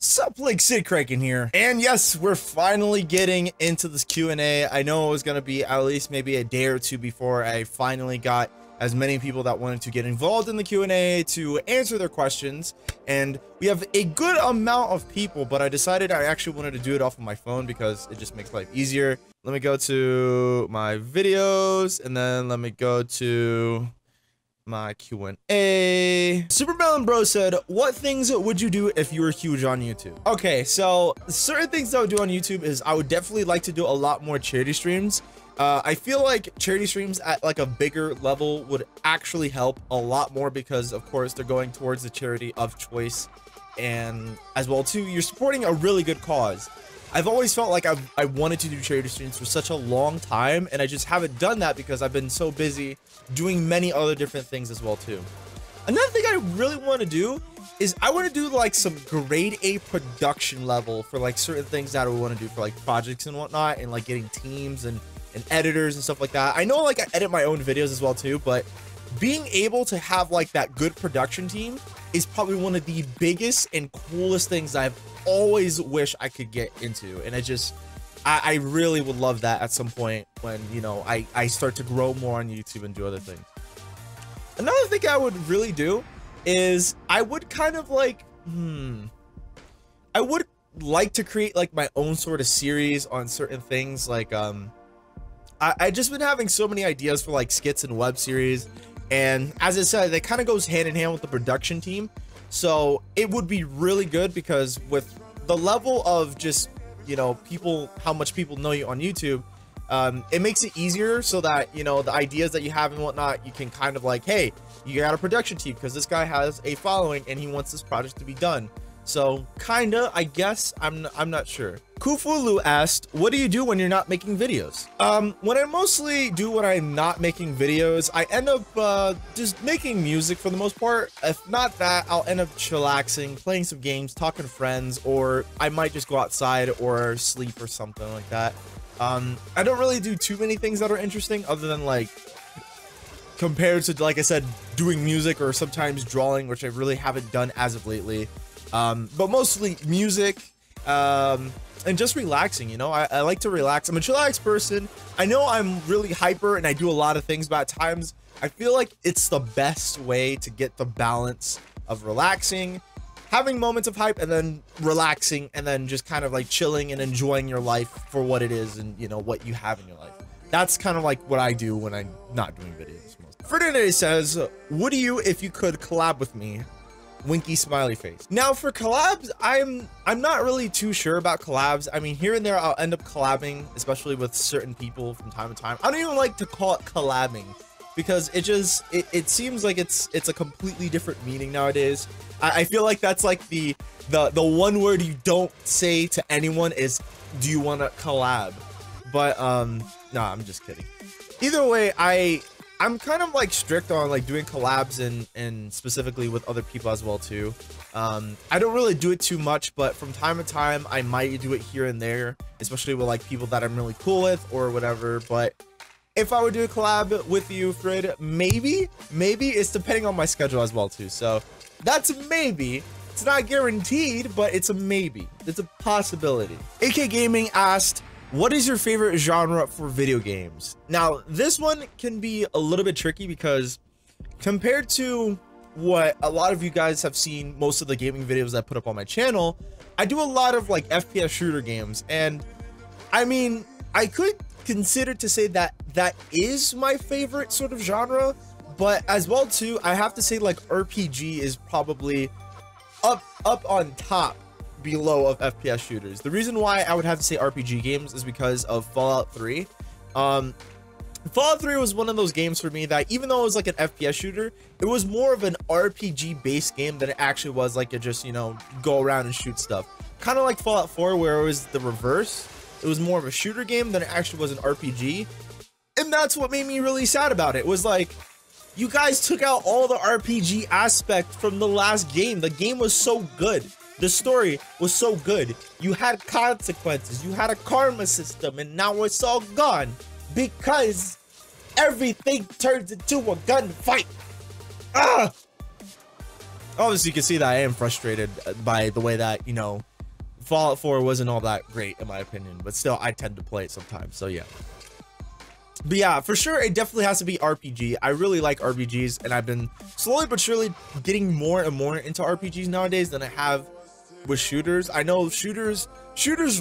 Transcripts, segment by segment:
Sup, like Sidkriken here. And yes, we're finally getting into this Q&A. I know it was going to be at least maybe a day or two before I finally got as many people that wanted to get involved in the Q&A to answer their questions. And we have a good amount of people, but I decided I actually wanted to do it off of my phone because it just makes life easier. Let me go to my videos and then let me go to my Q&A. Supermelon Bro said, what things would you do if you were huge on YouTube? Okay, so certain things I would do on YouTube is I would definitely like to do a lot more charity streams. I feel like charity streams at like a bigger level would actually help a lot more because of course they're going towards the charity of choice, and as well too you're supporting a really good cause. I've always felt like I wanted to do charity streams for such a long time, and I just haven't done that because I've been so busy doing many other different things as well too. Another thing I really want to do is I want to do like some grade A production level for like certain things that I want to do for like projects and whatnot, and like getting teams and editors and stuff like that. I know like I edit my own videos as well too, but being able to have like that good production team is probably one of the biggest and coolest things I've always wished I could get into. And I really would love that at some point when, you know, I start to grow more on YouTube and do other things. Another thing I would really do is I would kind of like, I would like to create like my own sort of series on certain things. Like, I just been having so many ideas for like skits and web series. And as I said, that kind of goes hand in hand with the production team. So it would be really good because with the level of just, you know, people, how much people know you on YouTube, it makes it easier so that, you know, the ideas that you have and whatnot, you can kind of like, hey, you got a production team because this guy has a following and he wants this project to be done. So kinda, I guess, I'm not sure. Kufulu asked, what do you do when you're not making videos? When I mostly do when I'm not making videos, I end up just making music for the most part. If not that, I'll end up chillaxing, playing some games, talking to friends, or I might just go outside or sleep or something like that. I don't really do too many things that are interesting other than like, compared to, like I said, doing music or sometimes drawing, which I really haven't done as of lately. But mostly music, and just relaxing, you know. I like to relax. I'm a chillax person. I know I'm really hyper and I do a lot of things, but at times I feel like it's the best way to get the balance of relaxing, having moments of hype, and then relaxing, and then just kind of like chilling and enjoying your life for what it is and, you know, what you have in your life. That's kind of like what I do when I'm not doing videos. Ferdinand says, would you if you could collab with me? Winky smiley face. Now for collabs, I'm not really too sure about collabs. I mean, here and there I'll end up collabing, especially with certain people from time to time. I don't even like to call it collabing because it seems like it's a completely different meaning nowadays. I feel like that's like the one word you don't say to anyone is, do you want to collab? But no, I'm just kidding. Either way, I'm kind of like strict on like doing collabs and specifically with other people as well too. I don't really do it too much, but from time to time I might do it here and there, especially with like people that I'm really cool with or whatever. But if I would do a collab with you, Fred, maybe it's depending on my schedule as well too. So that's a maybe. It's not guaranteed, but it's a maybe. It's a possibility. AK Gaming asked, what is your favorite genre for video games? Now, this one can be a little bit tricky because compared to what a lot of you guys have seen, most of the gaming videos I put up on my channel, I do a lot of like FPS shooter games. And I mean, I could consider to say that that is my favorite sort of genre, but as well too, I have to say like RPG is probably up on top below of FPS shooters. The reason why I would have to say RPG games is because of Fallout 3. Fallout 3 was one of those games for me that even though it was like an FPS shooter, it was more of an RPG based game than it actually was like a just, you know, go around and shoot stuff. Kind of like Fallout 4 where it was the reverse. It was more of a shooter game than it actually was an RPG. And that's what made me really sad about it. It was like, you guys took out all the RPG aspect from the last game. The game was so good. The story was so good. You had consequences. You had a karma system, and now it's all gone because everything turns into a gunfight. Ah! Obviously, you can see that I am frustrated by the way that, you know, Fallout 4 wasn't all that great in my opinion, but still I tend to play it sometimes, so yeah. But yeah, for sure it definitely has to be RPG. I really like RPGs, and I've been slowly but surely getting more and more into RPGs nowadays than I have with shooters. I know shooters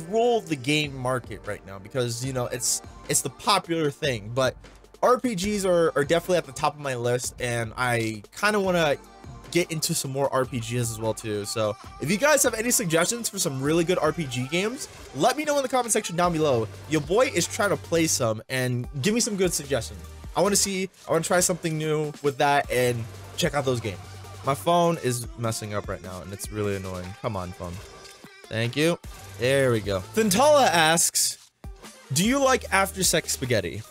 rule the game market right now because, you know, it's the popular thing, but RPGs are definitely at the top of my list, and I kind of want to get into some more RPGs as well too. So if you guys have any suggestions for some really good RPG games, let me know in the comment section down below. Your boy is trying to play some, and give me some good suggestions. I want to try something new with that and check out those games. My phone is messing up right now and it's really annoying. Come on, phone. Thank you. There we go. Thintala asks, do you like after sex spaghetti?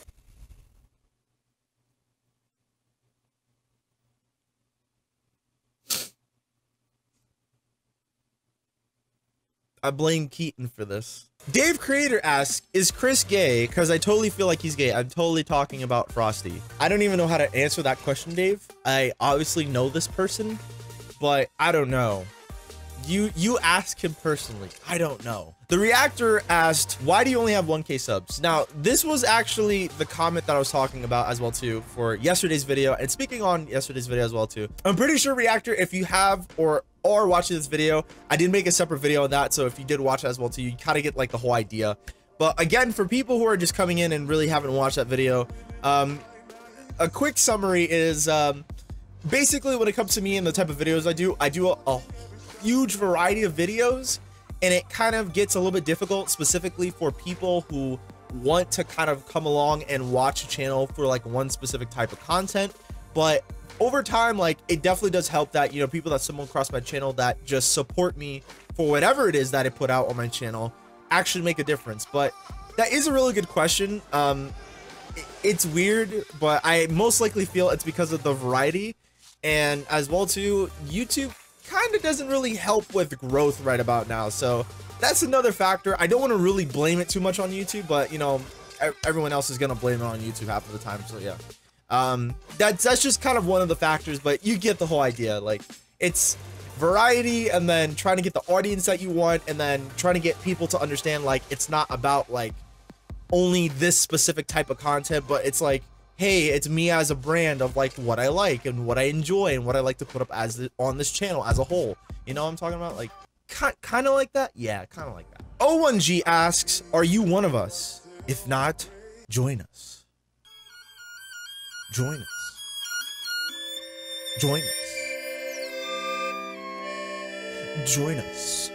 I blame Keaton for this. Dave Creator asks, is Chris gay? Because I totally feel like he's gay. I'm totally talking about Frosty. I don't even know how to answer that question, Dave. I obviously know this person, but I don't know. You ask him personally. I don't know. The Reactor asked, why do you only have 1K subs? Now, this was actually the comment that I was talking about as well too for yesterday's video. And speaking on yesterday's video as well too, I'm pretty sure, Reactor, if you have or watching this video, I did make a separate video on that, so if you did watch that as well too, you kind of get like the whole idea. But again, for people who are just coming in and really haven't watched that video, a quick summary is basically when it comes to me and the type of videos I do a huge variety of videos, and it kind of gets a little bit difficult specifically for people who want to kind of come along and watch a channel for like one specific type of content. But over time, like, it definitely does help that, you know, people that stumble across my channel that just support me for whatever it is that I put out on my channel actually make a difference. But that is a really good question. It's weird, but I most likely feel it's because of the variety, and as well too, YouTube kind of doesn't really help with growth right about now. So that's another factor. I don't want to really blame it too much on YouTube, but you know, everyone else is gonna blame it on YouTube half of the time. So yeah. That's just kind of one of the factors, but you get the whole idea. Like, it's variety, and then trying to get the audience that you want, and then trying to get people to understand, like, it's not about like only this specific type of content, but it's like, hey, it's me as a brand of like what I like and what I enjoy and what I like to put up as on this channel as a whole. You know what I'm talking about? Like, kind of like that. Yeah, kind of like that. O1G asks, are you one of us? If not, join us. Join us. Join us. Join us.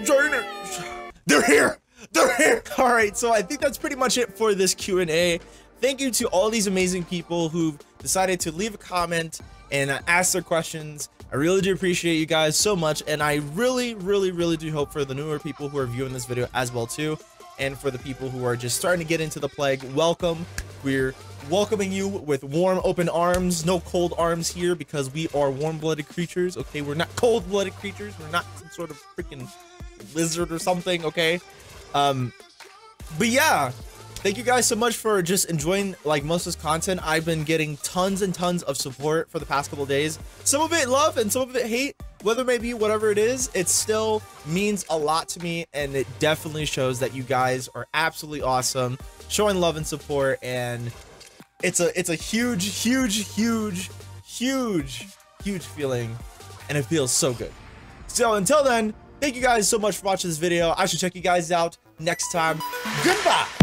Join us. They're here. They're here. All right, so I think that's pretty much it for this Q&A. Thank you to all these amazing people who've decided to leave a comment and ask their questions. I really do appreciate you guys so much, and I really do hope for the newer people who are viewing this video as well too, and for the people who are just starting to get into the plague, welcome. We're welcoming you with warm open arms, no cold arms here, because we are warm-blooded creatures. Okay, we're not cold-blooded creatures. We're not some sort of freaking lizard or something. Okay, but yeah, thank you guys so much for just enjoying like most of this content. I've been getting tons and tons of support for the past couple days, some of it love and some of it hate. Whether it may be whatever it is, it still means a lot to me, and it definitely shows that you guys are absolutely awesome, showing love and support, and it's a huge feeling, and it feels so good. So until then, thank you guys so much for watching this video. I should check you guys out next time. Goodbye.